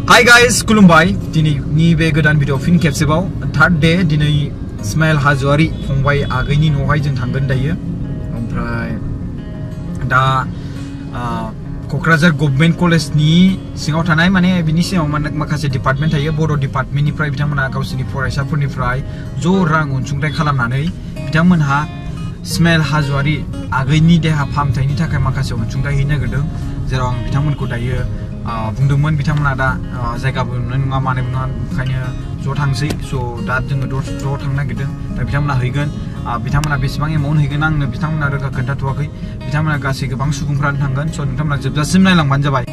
Hi guys, खुलुमबाय दिनैनि बे गोदान भिडिअ फिन खेबसेबाव थर्ड डे दिनै चिमाल हाजवारी फंबाय आगैनि न'आवहाय जों थांगोन दायो ओमफ्राय दा क'क्राझार गभर्नमेंट कलेजनि सिङाव थानाय माने बिनि सिङाव माखासे डिपार्टमेन्ट थायो बर' डिपार्टमेन्टनिफ्राय बिथांमोना गावसोरनि फरायसाफोरनिफ्राय ज' रां अनसुंथाइ खालामनानै बिथांमोनहा चिमाल हाजवारी आगैनि देहा फाहामथायनि थाखाय माखासे अनसुंथाइ होनो नागिरदों जेराव आं बिथांमोनखौ दायो बुंदोंमोन बिथांमोना दा जायगाबो मोननाय नङा मानोबो नङा ओंखायनो ज' थांसै स' दा जोङो ज' थांनो नागिरदों दा बिथांमोना हैगोन बिथांमोना बेसेबां एमाउन्ट हैगोन आंनो बिथांमोना रोखा खोन्थाथ'वाखै बिथांमोना गासै गोबां सुबुंफ्रानो थांगोन स' नोंथांमोना जोबजासिम नायलांबानो जाबाय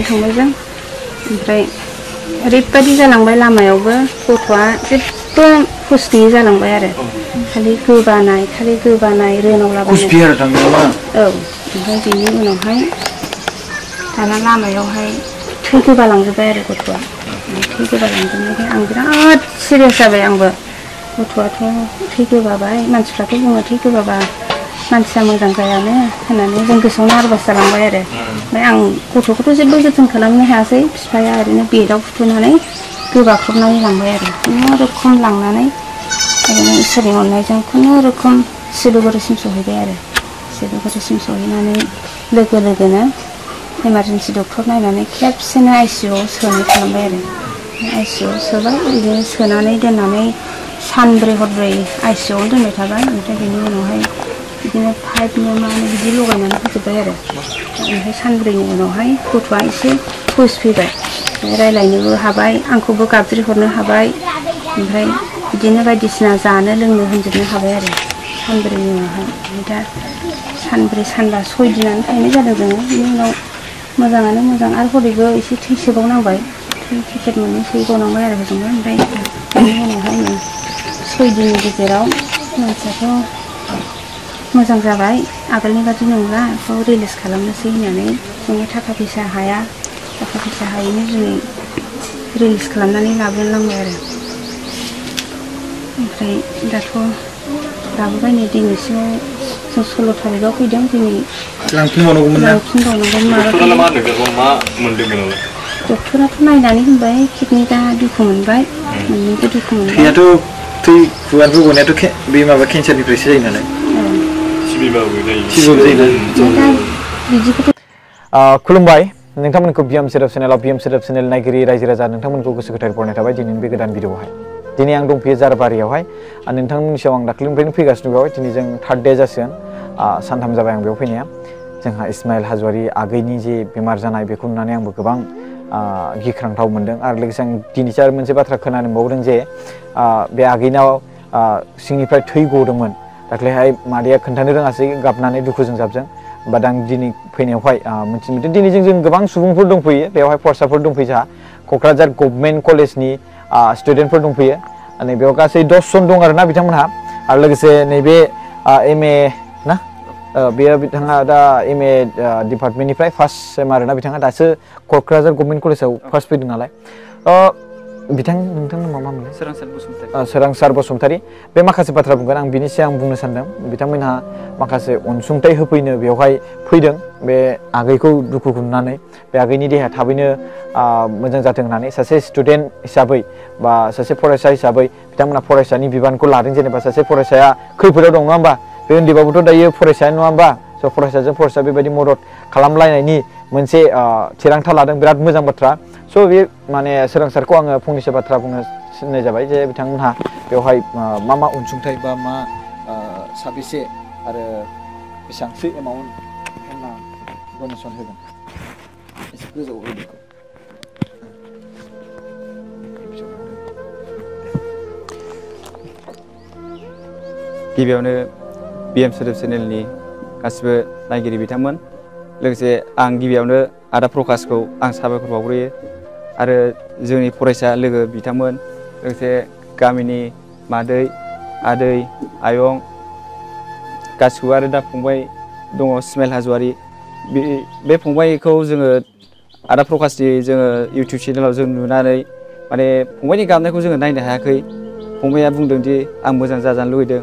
थांबायजों ओमफ्राय ओरैबायदि जालांबाय लामायावबो गथ'आ जेबो हुस गैयै जालांबाय आरो खालि गोबानाय रोनावलाबायनाय औ ओमफ्राय बेनि उनावहाय दाना लामायावहाय थै गोबालांजोब्बाय आरो गथ'आ थै गोबालांजोबनायखाय आं बिराद सिरियास जाबाय आंबो गथ'आथ' थै गोबाबाय मानसिफ्राथ' बुङो थै गोबाबा मानसिया मोजां जायानो होननानै जों गोसोआव नारभास जालांबाय आरो ओमफ्राय आं गथ'खौथ' जेबो जोथोन खालामनो हायासै बिफाया ओरैनो बेदाव फुथुनानै गोबाख्रबनानै लांबाय आरो खुनुरुखुम लांनानै ओरैनो इसोरनि अननायजों खुनुरुखुम सिलिगुरिसिम सहैबाय आरो सिलिगुरिसिम सहैनानै लोगो लोगोनो इमारजेन्सि डक्टर नायनानै खेबसेनो आइसिइउआव सोनाय खालामबाय आरो आइसिइउआव सोबाय बिदिनो सोनानै दोननानै सानब्रै हरब्रै आइसिइउआवनो दोनबाय थाबाय ओमफ्राय बेनि उनावहाय बिदिनो पाइपनो मानो बिदि लगायनानै होजोब्बाय आरो ओमफ्राय सानब्रैनि उनावहाय गथ'आ एसे हुस फैबाय रायलायनोबो हाबाय आंखौबो गाबज्रिहरनो हाबाय ओमफ्राय बिदिनो बायदिसिना जानो लोंनो होनजोबनो हाबाय आरो सानब्रैनि उनावहाय दा सानब्रै सानबा 6 दिनानो थाहैनाय जादों जोङो बिनि उनाव मोजाङानो मोजां आरो हरैबो एसे थै सोबावनांबाय थै टिकेट मोननै सोबावनांबाय आरो हजोंबो ओमफ्राय बेनि उनावहाय 6 दिननि गेजेराव मानसियाथ' मोजां जाबाय आगोलनि बादि नंला बेखौ रिलिज खालामनोसै होननानै जोङो थाखा फैसा हायैनो दिनै रिलिज खालामनानै लाबोनांबाय आरो ओमफ्राय दाथ' लाबोबाय नै दिनैसिमाव जों 16 थारिखआव फैदों दिनै लांफिनबावनांगौमोन डक्टराथ' नायनानै होनबाय किडनिआ दुखु मोनबाय मोननैबो दुखु मोनबाय थै खुगानिफ्राय गनायाथ' बे माबा केन्सारनिफ्रायसो जायो नालाय खुलुमबाय नोंथांमोनखौ बिएम सेराव चेनेल नायगिरि रायजो राजा नोंथांमोनखौ गोसो गोथारै बरायनाय थाबाय दिनैनि बे गोदान भिडिअआवहाय दिनै आं दंफैयो झारबारियावहाय नोंथांमोननि सायाव आं दाख्लैनिफ्रायनो फैगासिनो बेवहाय दिनै जों थर्ड डे जासिगोन सानथाम जाबाय आं बेयाव फैनाया जोंहा चिमाल हाजवारी आगैनि जे बेमार जानाय बेखौ नुनानै आंबो गोबां गिख्रांथाव मोनदों आरो लोगोसे आं दिनैसो आरो मोनसे बाथ्रा खोनानो मोनबावदों जे बे आगैनाव सिंनिफ्राय थै गदोंमोन दाख्लैहाय मादैया खोन्थानो रोङासै गाबनानै दुखुजों जाबजों बाट आं दिनै फैनायावहाय मिथिनो मोनदों दिनै जों गोबां सुबुंफोर दंफैयो बेवहाय फरायसाफोर दंफैयो जोंहा क'क्राझार गभर्नमेंट कलेजनि स्टुडेन्टफोर दंफैयो नैबेयाव गासै 10 जन दं आरोना बिथांमोनहा आरो लोगोसे नैबे एमए ना बेयो बिथाङा दा एमए डिपार्टमेन्टनिफ्राय फार्स्ट सेम आरोना बिथाङा दासो क'क्राझार गभर्नमेंट कलेजाव फार्स्ट फैदों नालाय नोंथांनि मा मोनो सोरांसार बसुमतारी बे माखासे बाथ्रा बुंगोन आं बिनि सिगां बुंनो सानदों बिथांमोनहा माखासे अनसुंथाइ होफैनो बेवहाय फैदों बे आगैखौ दुखुखौ नुनानै बे आगैनि देहाया थाबैनो मोजां जाथों होननानै सासे स्टुडेन्ट हिसाबै बा सासे फरायसा हिसाबै बिथांमोना फरायसानि बिबानखौ लादों जेनेबा सासे फरायसाया खैफोदाव दं नङा होमबा बे उन्दैबाबोथ' दायो फरायसायानो नङा होमबा स' फरायसाजों फरायसा बेबायदि मदद खालामलायनायनि मोनसे थिरांथा लादों बिराद मोजां बाथ्रा स' बे माने सोरांसारखौ आङो फंनैसो बाथ्रा बुंनो थिननाय जाबाय जे बिथांमोनहा बेवहाय मा अनसुंथाइ बा मा साबेसे आरो बेसेबांसो एमाउन्ट होनना डनेसन होगोन एसे गोजौ होदों गिबियावनो बिएम सोदोब चेनेलनि गासिबो नायगिरि बिथांमोन लोगोसे आं गिबियावनो आदा प्रकाशखौ आं साबायखर बावग्रोयो आरो जोंनि फरायसा लोगो बिथांमोन लोगोसे गामिनि मादै आदै आयं गासिबो आरो दा फंबाय दङ चिमाल हाजवारी बे फंबायखौ जोङो आदा प्रकाशनि जोङो इउटिउब चेनेलाव जों नुनानै माने फंबायनि गाबनायखौ जोङो नायनो हायाखै फंबाया बुंदों दि आं मोजां जाजानो लुबैदों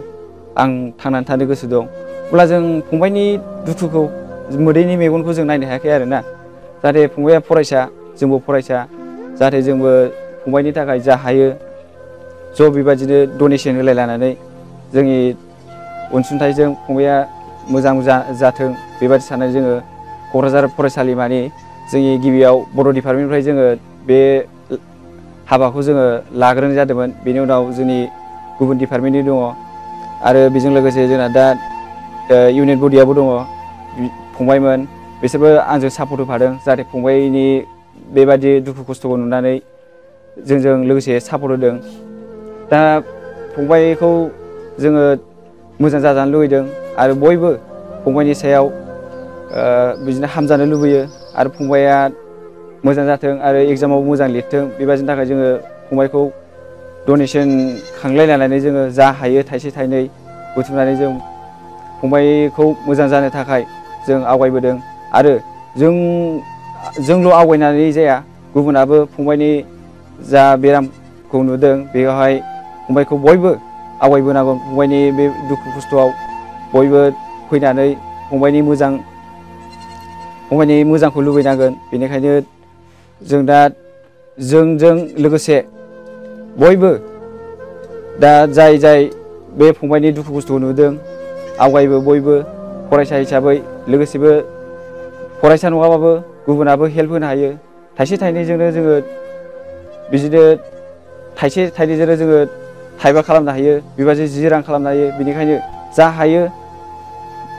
आं थांनानै थानो गोसो दं अब्ला जों फंबायनि दुखुखौ मोदैनि मेगनखौ जों नायनो हायाखै आरोना जाहाथे फंबाया फरायसा जोंबो फरायसा जाहाथे जोंबो फंबायनि थाखाय जा हायो ज' बेबादिनो डनेसन होलायलायनानै जोंनि अनसुंथाइजों फंबाया मोजां जाथों बेबादि साननानै जोङो क'क्राझार फरायसालिमानि जोंनि गिबियाव बर' डिपार्टमेन्टनिफ्राय जोङो बे हाबाखौ जोङो लाग्रोनाय जादोंमोन बेनि उनाव जोंनि गुबुन डिपार्टमेन्टनि दङ आरो बेजों लोगोसे जोंना दा इउनियन बडियाबो दङ फंबायमोन बिसोरबो आंजों सापर्ट होफादों जाहाथे फंबायनि बेबादि दुखु खस्थ'खौ नुनानै जोंजों लोगोसे सापर्ट होदों दा फंबायखौ जोङो मोजां जाजानो लुबैदों आरो बयबो फंबायनि सायाव बिदिनो हामजानो लुबैयो आरो फंबाया मोजां जाथों आरो एगजामाव मोजां लिरथों बेबादिनि थाखाय जोङो फंबायखौ डनेसन खांलायलायनानै जोङो जा हायो थाइसे थाइनै बुथुमनानै जों फंबायखौ मोजां जानो थाखाय जों आवगायबोदों आरो जोंल' आवगायनानै जाया गुबुनाबो फंबायनि जा बेरामखौ नुदों बेवहाय फंबायखौ बयबो आवगायबोनांगौ फंबायनि बे दुखु खस्थ'आव बयबो फैनानै फंबायनि मोजांखौ लुबैनांगोन बेनिखायनो जों दा जोंजों लोगोसे बयबो दा जाय बे फंबायनि दुखु खस्थ'खौ नुदों आवगायबो बयबो फरायसा हिसाबै लोगोसेबो फरायसा नङाबाबो गुबुनाबो हेल्प होनो हायो थाइसे थाइनैजोंनो जोङो बिदिनो थाइसे थाइनैजोंनो जोङो थाइबा खालामनो हायो बेबादि 10 रां खालामनो हायो बेनिखायनो जा हायो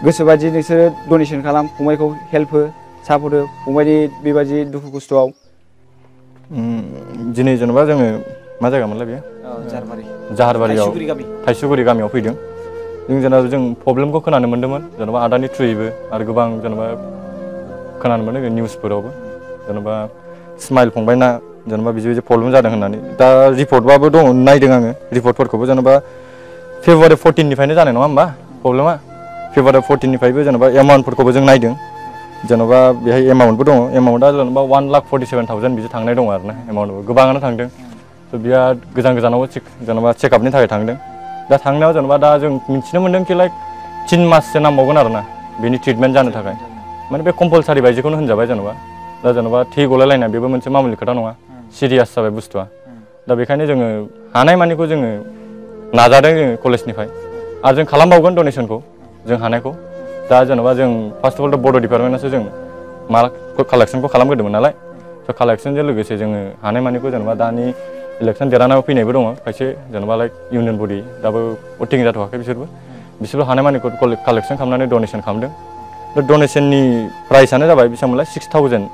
गोसोबादि नोंसोरो डनेसन खालाम फंबायखौ हेल्प हो सापर्ट हो फंबायनि बेबादि दुखु खस्थ'आव दिनै जेनेबा जोङो मा जायगामोनलाय बेयो झारबारियाव थाइसुगुरि गामियाव फैदों जों जेनेबा जों प्रब्लेमखौ खोनानो मोन्दोंमोन जेनेबा आदानि थ्रुयैबो आरो गोबां जेनेबा खोनानो मोन्दों निउसफोरावबो जेनेबा स्माइल फंबायना जेनेबा बिदि प्रब्लेम जादों होननानै दा रिपर्टबाबो दङ नायदों आङो रिपर्टफोरखौबो जेनेबा फेब्रुवारि 14निफ्रायनो जानाय नङा होमबा प्रब्लेमा फेब्रुवारि 14निफ्रायबो जेनेबा एमाउन्टफोरखौबो जों नायदों जेनेबा बेहाय एमाउन्टबो दङ एमाउन्टआ जेनेबा 1,47,000 बिदि थांनाय दङ आरोना एमाउन्टबो गोबाङानो थांदों थ' बिराद गोजानाव जेनेबा चेकआपनि थाखाय थांदों दा थांनायाव जेनेबा दा जों मिथिनो मोन्दों कि लाइक 3 माससो नांबावगोन आरोना बेनि ट्रिटमेन्ट जानो थाखाय माने बे कम्पालसारि बायदिखौनो होनजाबाय जेनेबा थै गलायलायनाय बेबो मोनसे मामुलि खोथा नङा सिरियास जाबाय बुस्थुआ दा बेखायनो जोङो हानायमानिखौ जोङो नाजादों जोङो कलेजनिफ्राय आरो जों खालामबावगोन डनेसनखौ जों हानायखौ दा जेनेबा जों फार्स्ट अफ अल दा बड' डिपार्टमेन्टआसो जों कालेक्सनखौ खालामग्रोदोंमोन नालाय स' कालेक्सनजों लोगोसे जोङो हानायमानिखौ जेनेबा दानि इलेक्सन देरहानायाव फैनायबो दङ खायसे जेनेबा लाइक इउनियन बडि दाबो भटिं जाथ'वाखै बिसोरबो हानायमानिखौ कालेक्सन खालामनानै डनेसन खालामदों दा डनेसननि प्राइसआनो जाबाय बेसेबांमोनलाय 6,000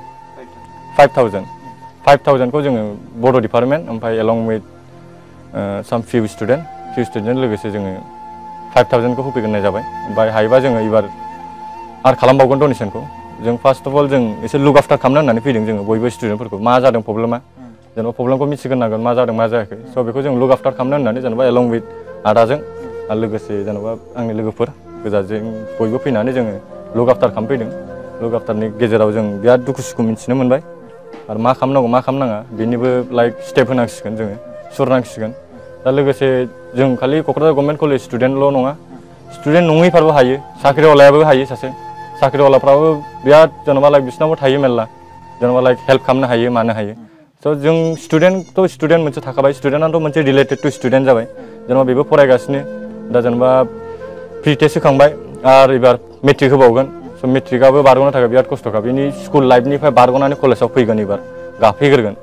5,000खौ जोङो बड' डिपार्टमेन्ट ओमफ्राय एलं विथ साम फिउ स्टुडेन्ट लोगोसे जोङो 5,000खौ होफैग्रोनाय जाबाय ओमफ्राय हायोबा जोङो एबार आरो खालामबावगोन डनेसनखौ जों फार्स्ट अफ अल जों एसे लुक आफ्टार खालामनो होननानै फैदों जोङो बयबो स्टुडेन्टफोरखौ मा जादों प्रब्लेमा जेनेबा प्रब्लेमखौ मिथिग्रोनांगोन मा जादों मा जायाखै स' बेखौ जों लुक आफ्टार खालामनो होननानै जेनेबा एलं विथ आदाजों आरो लोगोसे जेनेबा आंनि लोगोफोर गोजाजों बयबो फैनानै जोङो लुक आफ्टार खालामफैदों लुक आफ्टारनि गेजेराव जों बिराद दुखु सुखु मिथिनो मोनबाय आरो मा खालामनांगौ मा खालामनाङा बेनिबो लाइक स्टेप होनांसिगोन जोङो सुरनांसिगोन दा लोगोसे जों खालि क'क्राझार गभर्नमेन्ट कलेज स्टुडेन्टल' नङा स्टुडेन्ट नङैफोरबो हायो साख्रिआवलायाबो हायो सासे साख्रिआवलाफ्राबो बिराद जेनेबा लाइक बिसिनावबो थायो मेरला जेनेबा लाइक हेल्प खालामनो हायो मानो हायो स' जों स्टुडेन्ट मोनसे थाखाबाय स्टुडेन्टआथ' मोनसे रिलेटेड टु स्टुडेन्ट जाबाय जेनेबा बेबो फरायगासिनो दा जेनेबा प्रि टेस्ट होखांबाय आरो एबार मेट्रिक होबावगोन स' मेट्रिकआबो बारग'नो थाखाय बिराद खस्थ'खा बेनि स्कुल लाइफनिफ्राय बारग'नानै कलेजाव फैगोन एबार गाफैग्रोगोन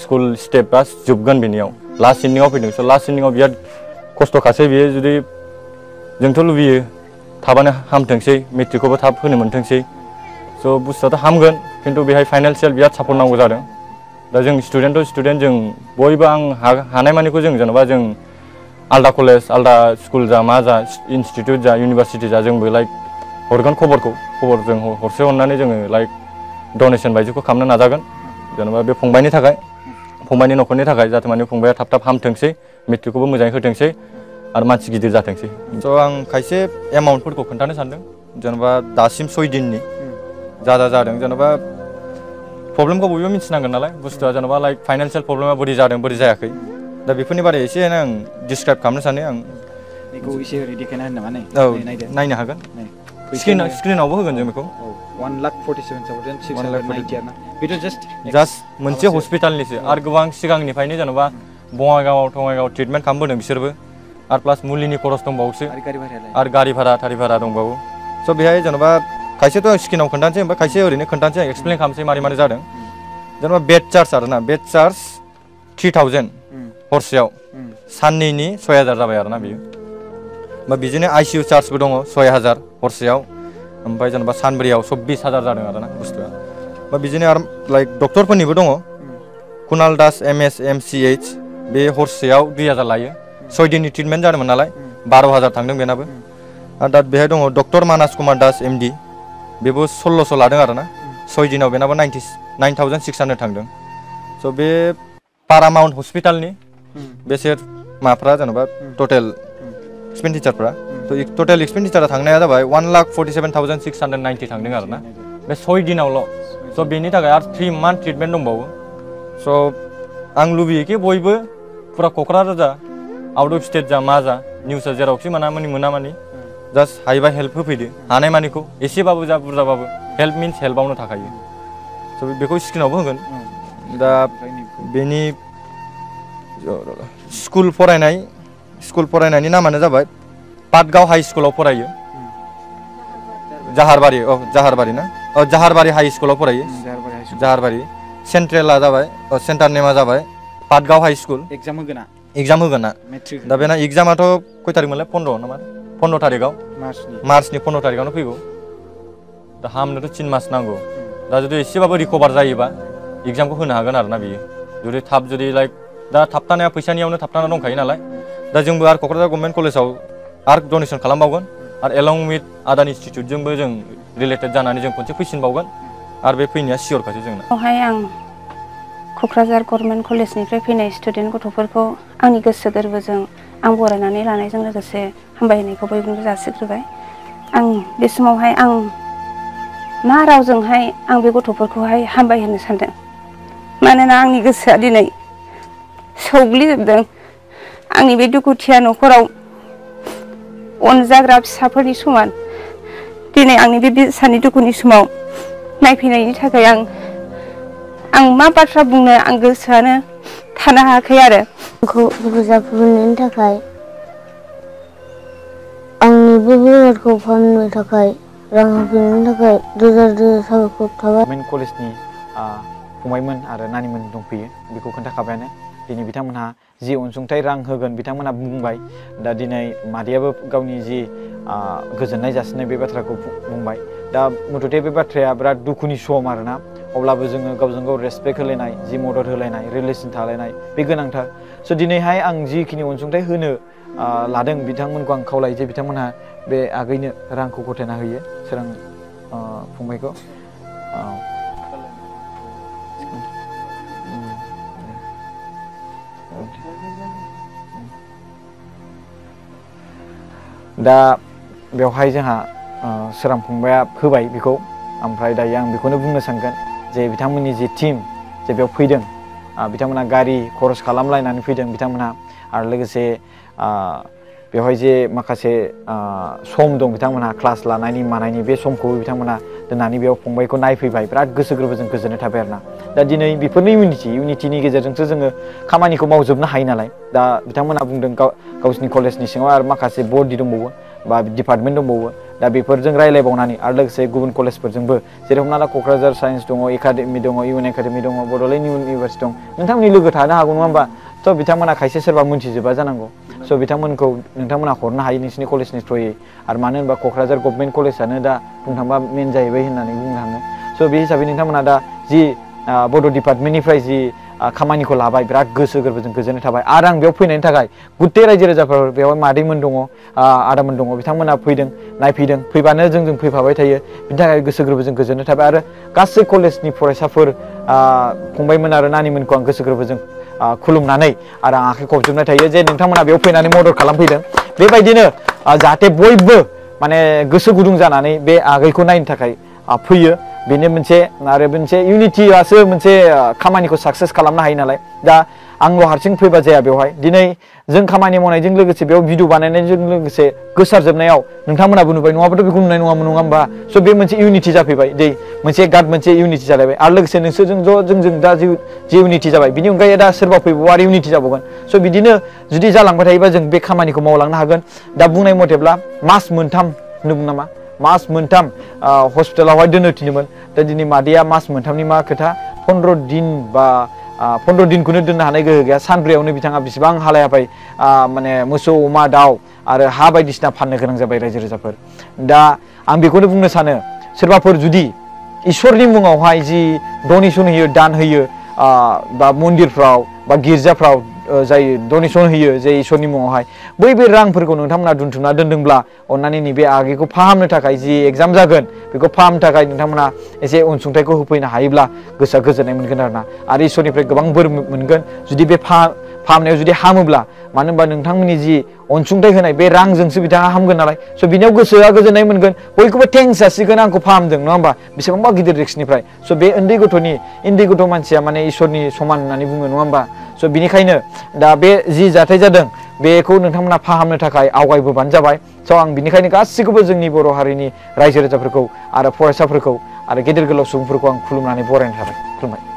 स्कुल स्टेपआ जोबगोन बेनियाव लास्ट इन्डिंआव फैदों स' लास्ट इन्डिंआव बिराद खस्थ'खासै बियो जुदि जोंथ' लुबैयो थाबानो हामथोंसै मेट्रिकखौबो थाब होनो मोनथोंसै स' बुस्थुआथ' हामगोन खिन्थु बेहाय फाइनान्सियेल बिराद सापर्ट नांगौ जादों दा जों स्टुडेन्ट जों बयबो आं हानायमानिखौ जों जेनेबा जों आलदा कलेज आलदा स्कुल जा मा जा इनस्टिट्यूट जा इउनिभारसिटि जा जोंबो लाइक हरगोन खबरखौ जों हरसे हरनानै जोङो लाइक डनेशन बायदिखौ खालामनो नाजागोन जेनेबा बे फंबायनि थाखाय फंबायनि न'खरनि थाखाय जाहाथे माने फंबाया थाब थाब हामथोंसै मेट्रिकखौबो मोजाङै होथोंसै आरो मानसि गिदिर जाथोंसै स' आं खायसे एमाउन्टफोरखौ खोन्थानो सानदों जेनेबा दासिम 6 दिननि जादों जेनेबा प्रब्लेमखौ बयबो मिथिनांगोन नालाय बुस्थुआ जेनेबा लाइक फाइनान्सियेल प्रब्लेमा बोरै जादों बोरै जायाखै दा बेफोरनि बारै एसे आं डिसक्राइब खालामनो सानो आं बेखौ एसे ओरै देखायना होनो नामा औ नायनो हागोन स्क्रिनावबो होगोन जों बेखौ 1,47,690 आरोना बेथ' जास्ट मोनसे हस्पिटालनिसो आरो गोबां सिगांनिफ्रायनो जेनेबा बङाइगावआव थङाइगावआव ट्रिटमेन्ट खालामबोदों बिसोरबो आरो प्लास मुलिनि खरस दंबावोसो आरो गारि भारा थारि भारा दंबावो स' बेहाय जेनेबा खायसेथ' आं स्क्रिनाव खोन्थानोसै ओमफ्राय खायसे ओरैनो खोन्थानोसै आं एक्सप्लेन खालामसै मारै जादों जेनेबा बेड चार्ज आरोना बेड चार्ज 3,000 हरसेयाव साननैनि 6,000 जाबाय आरोना बियो ओमफ्राय बिदिनो आइसिइउ चार्जबो दङ 6,000 हरसेयाव ओमफ्राय जेनेबा सानब्रैयाव 24,000 जादों आरोना बुस्थुआ ओमफ्राय बिदिनो आरो लाइक डक्टरफोरनिबो दङ कुणाल दास MS MCH बे हरसेयाव 2,000 लायो 6 दिननि ट्रिटमेन्ट जादोंमोन नालाय 12,000 थांदों बेनाबो आरो दा बेहाय दङ डक्टर मानास कुमार दास MD बेबो 1600 लादों आरोना 6 दिनाव बेनाबो 9,600 थांदों स' बे पारामाउन्ट हस्पिटालनि बेसे माफ्रा जेनेबा टटेल एक्सपेन्डिचारफ्रा थ' टटेल एक्सपेन्डिचारा थांनाया जाबाय 1,47,690 थांदों आरोना बे 6 दिनावल' स' बेनि थाखाय आरो 3 मान्थ ट्रिटमेन्ट दंबावो स' आं लुबैयोखि बयबो फुरा क'क्राझार जा आउट अफ स्टेट जा मा जा निउसआ जेरावखि मोना मानि जास्ट हायोबा हेल्प होफैदो हानाय मानिखौ एसेबाबो जा बुरजाबाबो हेल्प मिन्स हेल्पआवनो थाखायो स' बेखौ स्क्रिनावबो होगोन दा बेनि स्कुल फरायनायनि नामानो जाबाय पाटगाव हाई स्कुलाव फरायो जाहारबारि ना जाहारबारि हाई स्कुलाव फरायो जाहारबारि सेन्ट्रेला जाबाय सेन्टार नेमा जाबाय पाटगाव हाई स्कुल एग्जाम होगोन ना दा बेना एग्जामाथ' खय थारिख मोनलाय 15 नामा 15 थारिखआव मार्चनि 15 थारिखआवनो फैगौ दा हामनोथ' 3 मास नांगौ दा जुदि एसेबाबो रिकभार जायोबा एग्जामखौ होनो हागोन आरोना बियो जुदि थाब जुदि लाइक दा थाबथानाया फैसानियावनो थाबथाना दंखायो नालाय दा जोंबो आरो क'क्राझार गभर्नमेन्ट कलेजाव आरो डनेसन खालामबावगोन आरो एलं विथ आदार इनस्टिट्युटजोंबो जों रिलेटेड जानानै जों खनसे फैफिनबावगोन आरो बे फैनाया सियरखासो जोंना बेवहाय आं क'क्राझार गभर्नमेन्ट कलेजनिफ्राय फैनाय स्टुडेन्ट गथ'फोरखौ आंनि गोसो गोरबोजों आं बरायनानै लानायजों लोगोसे हामबायहोनायखौ बयबो जासिग्रोबाय आं बे समावहाय आं मा रावजोंहाय आं बे गथ'फोरखौहाय हामबायहोनो सानदों मानोना आंनि गोसोआ दिनै सौग्लिजोबदों आंनि बे दुखुथिया न'खराव अनजाग्रा फिसाफोरनि समान दिनै आंनि बे फिसानि दुखुनि समाव नायफैनायनि थाखाय आं मा बाथ्रा बुंनो आं गोसोआनो थानो हायाखै आरो आंखौ हेफाजाब होनायनि थाखाय आंनि बे बेमारखौ फाहामनो थाखाय रां होफैनायनि थाखाय रोजा रोजा साबायखर थाबाय गभर्नमेन्ट कलेजनि फंबायमोन आरो नानिमोन दंफैयो बेखौ खोन्थाखाबायानो दिनै बिथांमोनहा जि अनसुंथाइ रां होगोन बिथांमोनहा बुंबाय दा दिनै मादैयाबो गावनि जि गोजोननाय जासिनाय बे बाथ्राखौ बुंबाय दा मथथे बे बाथ्राया बिराद दुखुनि सम आरोना अब्लाबो जोङो गावजों गाव रेसपेक्ट होलायनाय जि मदद होलायनाय रिलेसन थालायनाय बे गोनांथार स' दिनैहाय आं जिखिनि अनसुंथाइ होनो लादों बिथांमोनखौ आं खावलायो जे बिथांमोनहा बे आगैनो रांखौ गथायना होयो सोरां फंबायखौ दा बेवहाय जोंहा सोरां फंबाया होबाय बेखौ ओमफ्राय दायो आं बेखौनो बुंनो सानगोन जे बिथांमोननि जि टीम जे बेयाव फैदों बिथांमोना गारि खरस खालामलायनानै फैदों बिथांमोनहा आरो लोगोसे बेवहाय जे माखासे सम दं बिथांमोनहा क्लास लानायनि मानायनि बे समखौबो बिथांमोना दोननानै बेयाव फंबायखौ नायफैबाय बिराद गोसो गोरबोजों गोजोननाय थाबाय आरोना दा दिनै बेफोरनो इउनिटिनि गेजेरजोंसो जोङो खामानिखौ मावजोबनो हायो नालाय दा बिथांमोना बुंदों गावसिनि कलेजनि सिङाव आरो माखासे बडि दंबावो बा डिपार्टमेन्ट दंबावो दा बेफोरजों रायलायबावनानै आरो लोगोसे गुबुन कलेजफोरजोंबो जेरै हमना ला क'क्राझार साइन्स दङ एकाडेमि दङ इउएन एकाडेमि दङ बड'लेण्ड इउनिभारसिटि दं नोंथांमोननि लोगो थानो हागौ नङा होमबा स' बिथांमोना खायसे सोरबा मोनथिजोबा जानांगौ स' बिथांमोनखौ नोंथांमोना हरनो हायो नोंसिनि कलेजनि थ्रुयै आरो मानो होनबा क'क्राझार गभर्नमेन्ट कलेजआनो दा बुंनो थाङोबा मेन जाहैबाय होननानै बुंनो थाङो स' बे हिसाबै नोंथांमोना दा जि बड' डिपार्टमेन्टनिफ्राय जि खामानिखौ लाबाय बिराद गोसो गोरबोजों गोजोननाय थाबाय आरो आं बेयाव फैनायनि थाखाय गुथे रायजो राजाफोर बेवहाय मादैमोन दङ आदामोन दङ बिथांमोना फैदों नायफैदों फैबानो जोंजों फैफाबाय थायो बिनि थाखाय गोसो गोरबोजों गोजोननाय थाबाय आरो गासै कलेजनि फरायसाफोर फंबायमोन आरो नानिमोनखौ आं गोसो गोरबोजों खुलुमनानै आरो आं आखाइ खबजोबनाय थायो जे नोंथांमोना बेयाव फैनानै मदद खालामफैदों बेबायदिनो जाहाथे बयबो माने गोसो गुदुं जानानै बे आगैखौ नायनो थाखाय फैयो बेनो मोनसे आरो मोनसे इउनिटियासो मोनसे खामानिखौ साक्सेस खालामनो हायो नालाय दा आंल' हारसिं फैबा जाया बेवहाय दिनै जों खामानि मावनायजों लोगोसे बेयाव भिडिअ बानायनायजों लोगोसे गोसारजोबनायाव नोंथांमोनाबो नुबाय नङाबाथ' बेखौ नुनाय नङामोन नङा होमबा स' बे मोनसे इउनिटि जाफैबाय दै मोनसे गार्ड मोनसे इउनिटि जालायबाय आरो लोगोसे नोंसोरजों ज' जोंजों दा जि इउनिटि जाबाय बिनि अनगायै दा सोरबा फैबावो आरो इउनिटि जाबावगोन स' बिदिनो जुदि जालांबाय थायोबा जों बे खामानिखौ मावलांनो हागोन दा बुंनाय मथेब्ला मास मोनथाम होनदोंमोन नामा मास मोनथाम हस्पिटालावहाय दोननो थिनोमोन दा दिनै मादैया मास मोनथामनि मा खोथा 15 दिन बा 15 दिनखौनो दोननो हानाय गोहो गैया सानब्रैयावनो बिथाङा बेसेबां हालायाबाय माने मोसौ अमा दाउ आरो हा बायदिसिना फाननो गोनां जाबाय रायजो राजाफोर दा आं बेखौनो बुंनो सानो सोरबाफोर जुदि इसोरनि मुङावहाय जि डनेसन होयो दान होयो बा मन्दिरफ्राव बा गिर्जाफ्राव जाय डनेसन होयो जे इसोरनि मुङावहाय बै रांफोरखौ नोंथांमोना दोनथुमना दोनदोंब्ला अन्नानै नैबे आगैखौ फाहामनो थाखाय जि एग्जाम जागोन बेखौ फाहामनो थाखाय नोंथांमोना एसे अनसुंथाइखौ होफैनो हायोब्ला गोसोआ गोजोननाय मोनगोन आरो इसोरनिफ्राय गोबां बोर मोनगोन जुदि बे फाहामनायाव जुदि हामोब्ला मानो होनबा नोंथांमोननि जि अनसुंथाइ होनाय बे रांजोंसो बिथाङा हामगोन नालाय स' बिनियाव गोसोआ गोजोननाय मोनगोन बयखौबो थेंक्स जासिगोन आंखौ फाहामदों नङा होमबा बेसेबांबा गिदिर रिक्सनिफ्राय स' बे उन्दै गथ' मानसिया माने इसोरनि समान होननानै बुङो नङा होमबा स' बिनिखायनो दा बे जि जाथाय जादों बेखौ नोंथांमोना फाहामनो थाखाय आवगायबोबानो जाबाय स' आं बिनिखायनो गासिखौबो जोंनि बर' हारिनि रायजो राजाफोरखौ आरो फरायसाफोरखौ आरो गेदेर गोलाव सुबुंफोरखौ आं खुलुमनानै बरायनो थाबाय खुलुमबाय